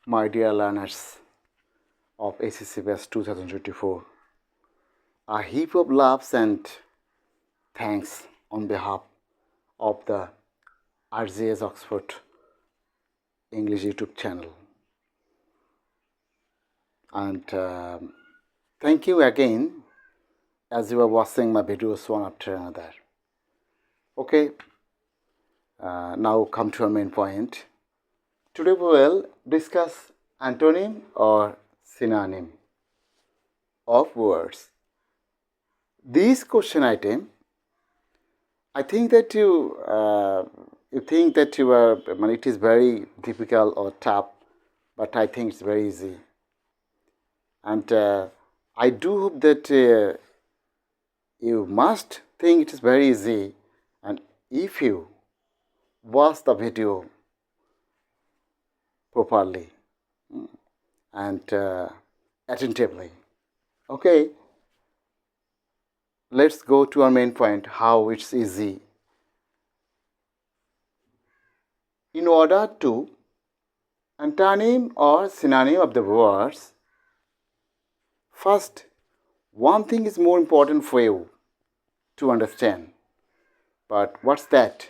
My dear learners of ACC Best 2024, a heap of loves and thanks on behalf of the RGS Oxford English YouTube channel. And thank you again as you are watching my videos one after another. Okay, now come to our main point. Today we will discuss antonym or synonym of words. This question item, I think that you think that it is very difficult or tough, but I think it's very easy. And I do hope that you must think it is very easy, and if you watch the video properly and attentively. Okay, let's go to our main point, how it's easy. In order to antonym or synonym of the words, first, one thing is more important for you to understand. But what's that?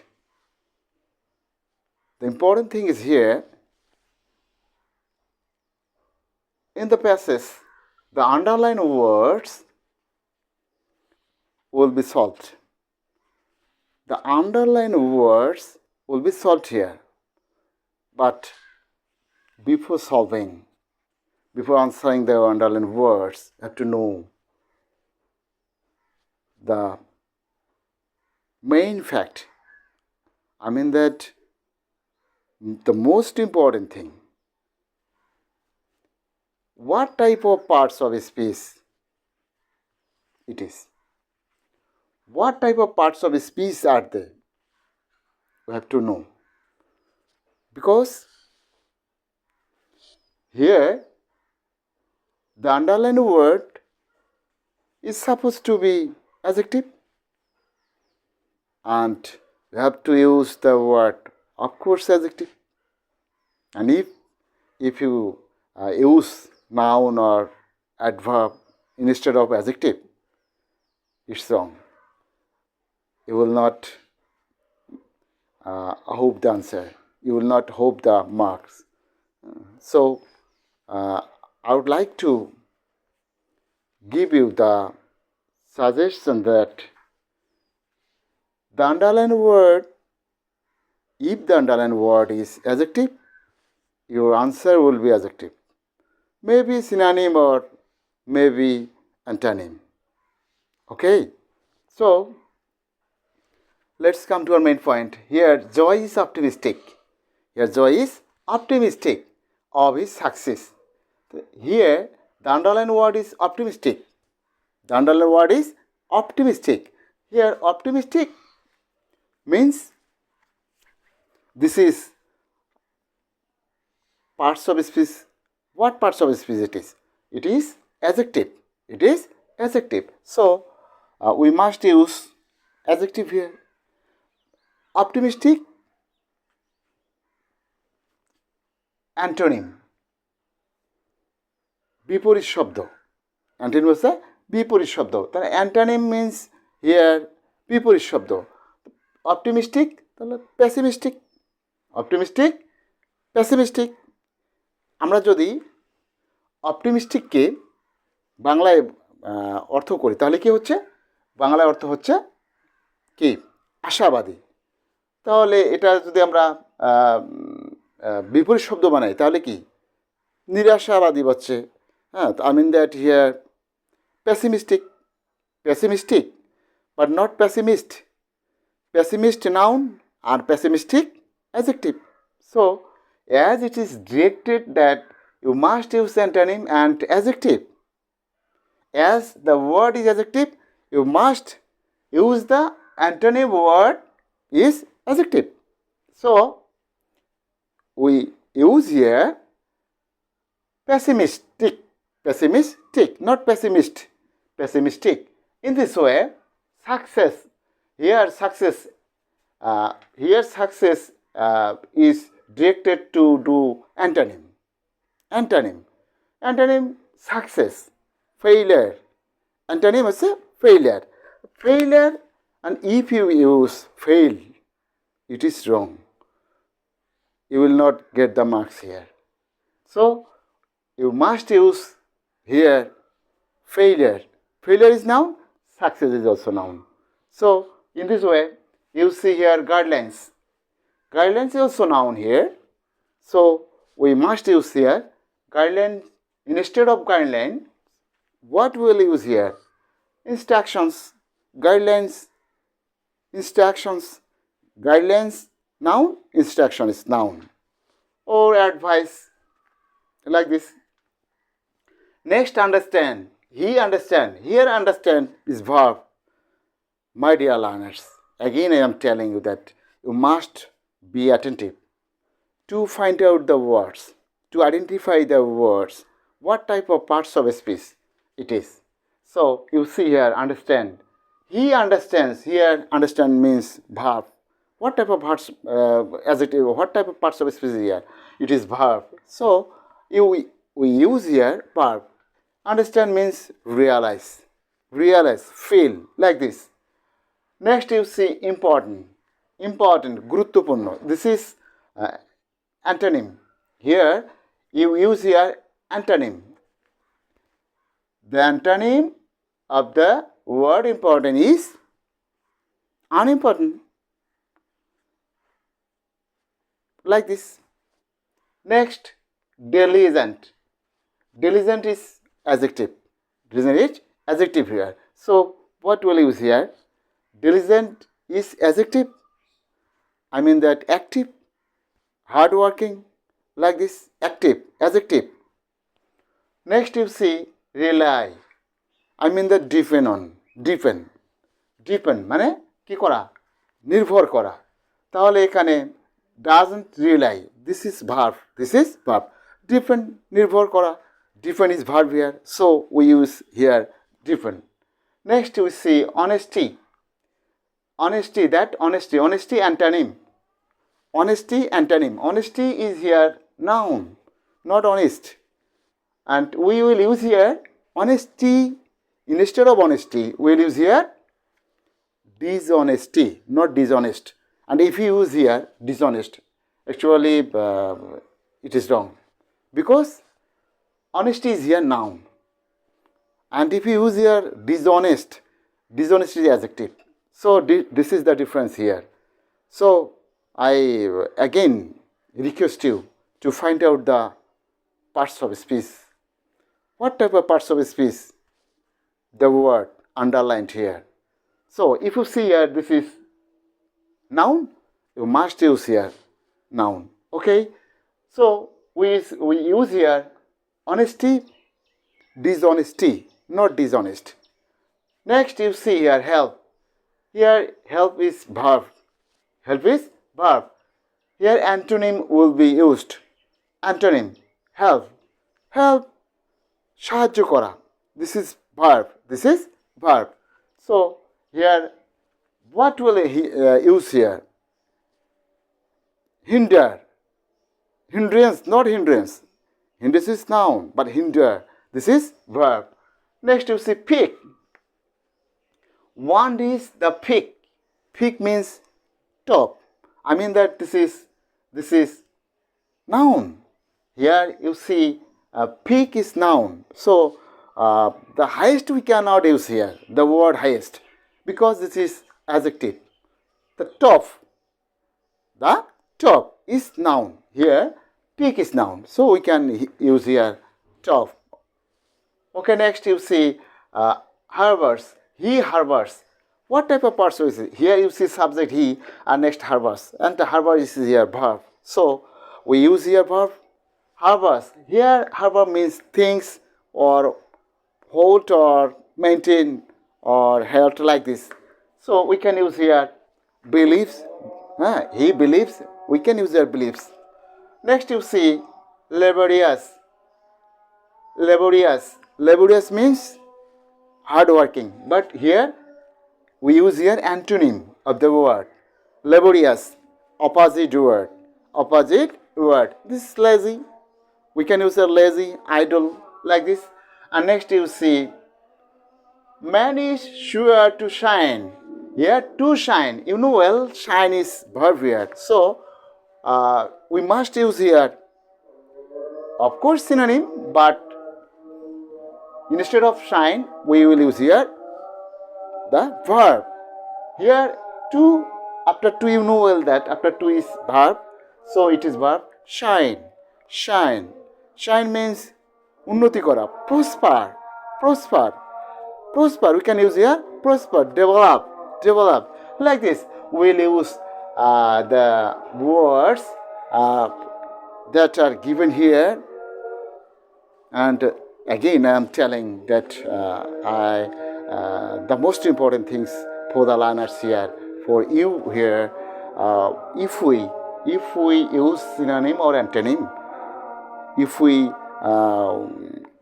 The important thing is here, in the passage, the underlined words will be solved. The underlined words will be solved here. But before solving, before answering the underlined words, you have to know the main fact. I mean that the most important thing. What type of parts of a speech it is? What type of parts of a speech are they? We have to know. Because here, the underlined word is supposed to be adjective, and we have to use the word, of course, adjective. And if you use noun or adverb instead of adjective, it's wrong. You will not hope the answer. You will not hope the marks. So, I would like to give you the suggestion that the underlined word, if the underlined word is adjective, your answer will be adjective. Maybe synonym or maybe antonym. Okay, so let's come to our main point. Here, Joy is optimistic. Here, Joy is optimistic of his success. Here, the underlined word is optimistic. The underlined word is optimistic. Here, optimistic means this is parts of speech. What parts of speech it is? It is adjective. It is adjective. So, we must use adjective here. Optimistic, antonym, বিপরীত শব্দ. Antonym হচ্ছে বিপরীত শব্দ. তাহলে antonym means here বিপরীত শব্দ. Optimistic তাহলে pessimistic. Optimistic, pessimistic. আমরা যদি অপটিমিস্টিককে বাংলায় অর্থ করি তাহলে কি হচ্ছে? বাংলায় অর্থ হচ্ছে কি? আশাবাদী. তাহলে এটা যদি আমরা বিপরীত শব্দ বানাই তাহলে কি? নিরাশাবাদী হচ্ছে. হ্যাঁ, I mean that here pessimistic, pessimistic, but not pessimist. Pessimist noun and pessimistic adjective. So, as it is directed that you must use antonym and adjective. As the word is adjective, you must use the antonym word is adjective. So, we use here pessimistic, pessimistic, not pessimist, pessimistic. In this way, success, here success is directed to do antonym. Antonym. Antonym, success, failure. Antonym is a failure. Failure, and if you use fail, it is wrong. You will not get the marks here. So, you must use here failure. Failure is noun, success is also noun. So, in this way, you see here guidelines. Guidelines is also noun here. So, we must use here guideline. Instead of guideline, what we will use here? Instructions, guidelines, instructions, guidelines, noun, instruction is noun. Or advice, like this. Next, understand. He understand. Here, understand is verb. My dear learners, again I am telling you that you must be attentive to find out the words, to identify the words, what type of parts of speech it is. So, you see here, understand. He understands. Here, understand means verb. What type of parts, adjective, what type of parts of speech here? It is verb. So, we use here verb. Understand means realize, feel, like this. Next, you see important, guruttupurno. This is antonym. Here, you use here antonym. The antonym of the word important is unimportant, like this. Next, diligent. Diligent is adjective. Diligent is adjective here. So, what will you use here? Diligent is adjective. I mean that active, hardworking, like this, active, adjective. Next, you see rely. I mean that depend on, depend মানে কি করা, নির্ভর করা। তাহলে এখানে doesn't rely, this is verb, depend, নির্ভর করা, depend is verb here, so we use here depend. Next we see honesty. Honesty antonym. Honesty is here noun, not honest, and we will use here honesty. Instead of honesty, we will use here dishonesty, not dishonest. And if you use here dishonest, actually it is wrong, because honesty is here noun. And if you use here dishonest is adjective. So this is the difference here. So I again request you to find out the parts of speech. What type of parts of speech the word underlined here? So if you see here, this is noun, you must use here noun. Okay, so we use here honesty, dishonesty, not dishonest. Next you see here help. Here help is verb. Here antonym will be used. Antonym, help, সাহায্য করা. This is verb. So here, what will he use here? Hinder, hindrance, not hindrance. Hindrance is noun, but hinder, this is verb. Next you see pick. One is the pick. Pick means top. I mean that this is noun. Here you see peak is noun. So the highest we cannot use here, the word highest, because this is adjective. The top is noun. Here peak is noun. So we can use here top. Okay, next you see harbors. He harbors. What type of parts is it? Here you see subject he, and next harbors. And the harbor is here verb. So we use here verb. Harbors. Here harbor means things, or hold, or maintain, or held, like this. So we can use here beliefs. He believes. We can use here beliefs. Next you see laborious. Laborious means hardworking. But here we use here antonym of the word. Laborious, opposite word. This is lazy. We can use a lazy, idle, like this. And next you see, man is sure to shine. Here, to shine. You know well, shine is verb here. So, we must use here, of course, synonym, but instead of shine, we will use here the verb. Here, to, after to, you know well that after to is verb. So, it is verb shine. Shine. Shine means unnoti kora, prosper, prosper. Prosper, we can use here prosper, develop. Like this, we'll use the words that are given here. And again, I am telling that the most important things for the learners here, for you here, if we use synonym or antonym, if we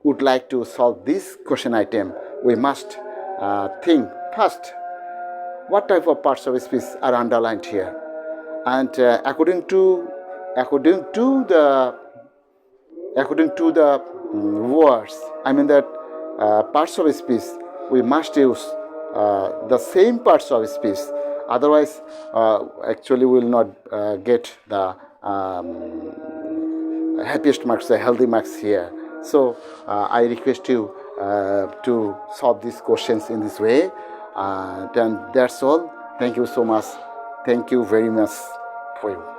would like to solve this question item, we must think first what type of parts of speech are underlined here, and according to the words, I mean that parts of speech, we must use the same parts of speech. Otherwise, actually, we will not get the happiest marks, the healthy marks here. So I request you to solve these questions in this way. And that's all. Thank you so much. Thank you very much for you.